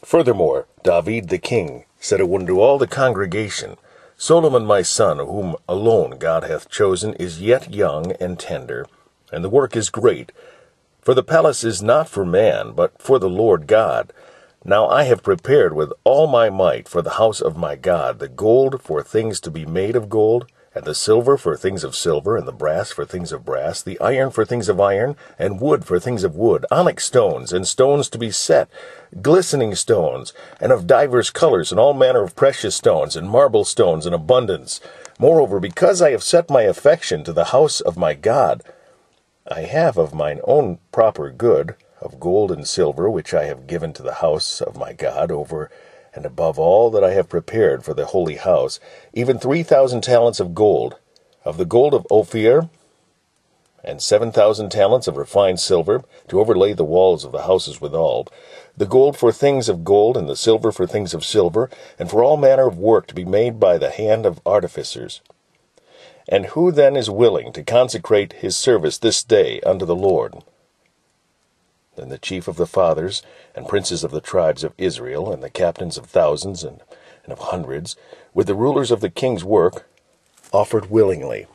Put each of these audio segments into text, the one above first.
Furthermore, David the king said unto all the congregation, Solomon my son, whom alone God hath chosen, is yet young and tender, and the work is great. For the palace is not for man, but for the Lord God. Now I have prepared with all my might for the house of my God the gold for things to be made of gold, and the silver for things of silver, and the brass for things of brass, the iron for things of iron, and wood for things of wood, onyx stones, and stones to be set, glistening stones, and of divers colors, and all manner of precious stones, and marble stones in abundance. Moreover, because I have set my affection to the house of my God, I have of mine own proper good, of gold and silver, which I have given to the house of my God, over and above all that I have prepared for the holy house, even 3,000 talents of gold, of the gold of Ophir, and 7,000 talents of refined silver, to overlay the walls of the houses withal, the gold for things of gold, and the silver for things of silver, and for all manner of work to be made by the hand of artificers. And who then is willing to consecrate his service this day unto the Lord? Then the chief of the fathers, and princes of the tribes of Israel, and the captains of thousands and of hundreds, with the rulers of the king's work, offered willingly,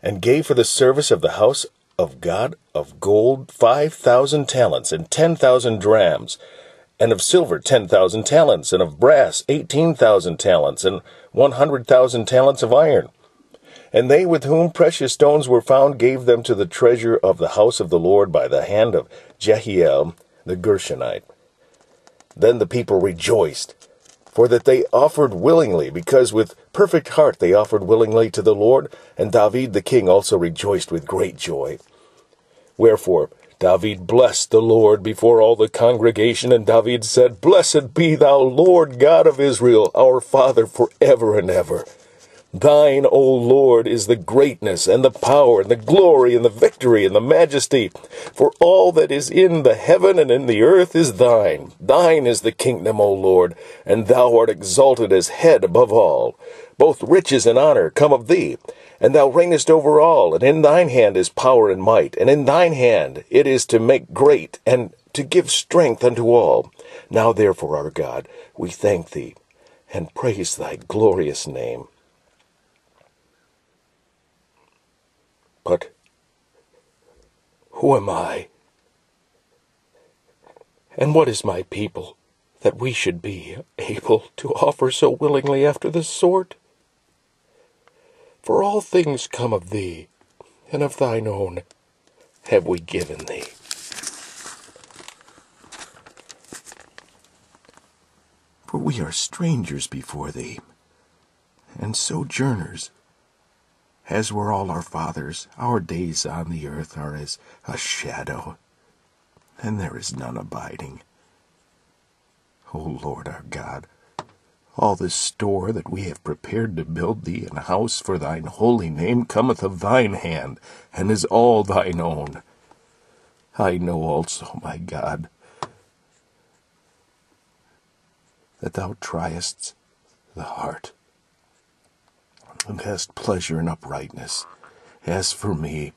and gave for the service of the house of God of gold 5,000 talents, and 10,000 drams, and of silver 10,000 talents, and of brass 18,000 talents, and 100,000 talents of iron. And they with whom precious stones were found gave them to the treasure of the house of the Lord by the hand of Jehiel the Gershonite. Then the people rejoiced, for that they offered willingly, because with perfect heart they offered willingly to the Lord, and David the king also rejoiced with great joy. Wherefore David blessed the Lord before all the congregation, and David said, Blessed be thou, Lord God of Israel, our Father, forever and ever. Thine, O Lord, is the greatness, and the power, and the glory, and the victory, and the majesty. For all that is in the heaven and in the earth is thine. Thine is the kingdom, O Lord, and thou art exalted as head above all. Both riches and honor come of thee, and thou reignest over all, and in thine hand is power and might, and in thine hand it is to make great, and to give strength unto all. Now therefore, our God, we thank thee, and praise thy glorious name. But who am I? And what is my people, that we should be able to offer so willingly after this sort? For all things come of thee, and of thine own have we given thee. For we are strangers before thee, and sojourners. As were all our fathers, our days on the earth are as a shadow, and there is none abiding. O Lord our God, all this store that we have prepared to build thee an house for thine holy name cometh of thine hand, and is all thine own. I know also, my God, that thou triest the heart, and hast pleasure in uprightness. As for me,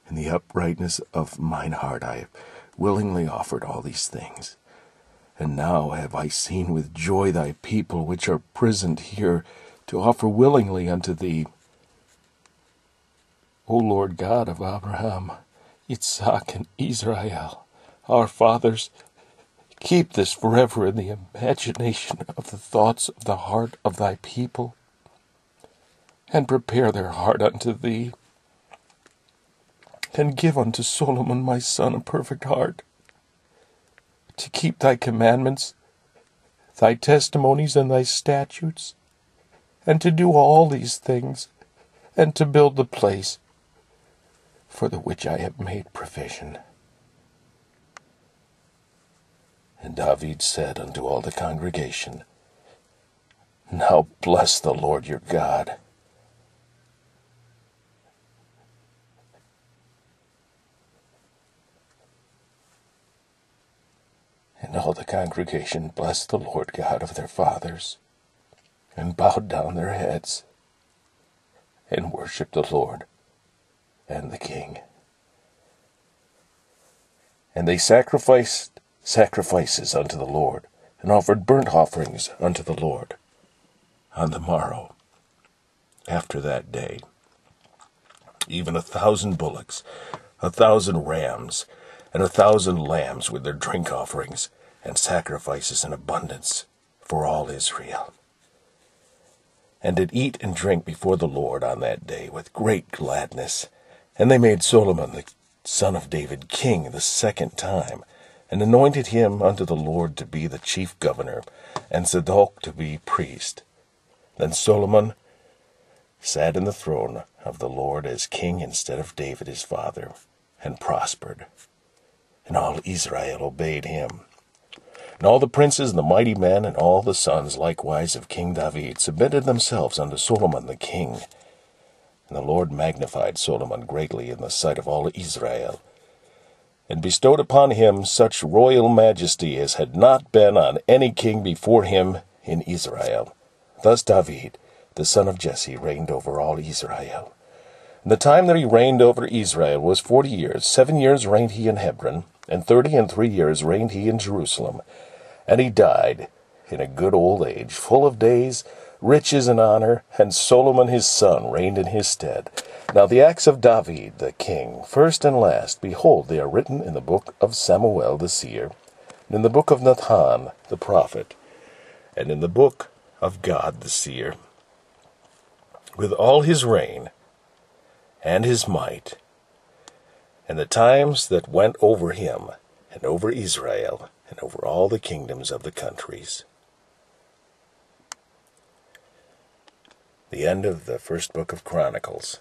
in the uprightness of mine heart I have willingly offered all these things. And now have I seen with joy thy people which are prisoned here, to offer willingly unto thee. O Lord God of Abraham, Isaac, and Israel, our fathers, keep this forever in the imagination of the thoughts of the heart of thy people, and prepare their heart unto thee, and give unto Solomon my son a perfect heart, to keep thy commandments, thy testimonies, and thy statutes, and to do all these things, and to build the place for the which I have made provision. And David said unto all the congregation, Now bless the Lord your God. And all the congregation blessed the Lord God of their fathers, and bowed down their heads, and worshipped the Lord and the king. And they sacrificed sacrifices unto the Lord, and offered burnt offerings unto the Lord. On the morrow, after that day, even 1,000 bullocks, 1,000 rams, and 1,000 lambs with their drink offerings, and sacrifices in abundance for all Israel. And did eat and drink before the Lord on that day with great gladness. And they made Solomon the son of David king the second time, and anointed him unto the Lord to be the chief governor, and Zadok to be priest. Then Solomon sat in the throne of the Lord as king instead of David his father, and prospered. And all Israel obeyed him. And all the princes and the mighty men, and all the sons likewise of King David, submitted themselves unto Solomon the king. And the Lord magnified Solomon greatly in the sight of all Israel, and bestowed upon him such royal majesty as had not been on any king before him in Israel. Thus David, the son of Jesse, reigned over all Israel. And the time that he reigned over Israel was 40 years. 7 years reigned he in Hebron, and 33 years reigned he in Jerusalem. And he died in a good old age, full of days, riches and honor, and Solomon his son reigned in his stead. Now the acts of David the king, first and last, behold, they are written in the book of Samuel the seer, and in the book of Nathan the prophet, and in the book of Gad the seer, with all his reign, and his might, and the times that went over him, and over Israel, and over all the kingdoms of the countries. The end of the first book of Chronicles.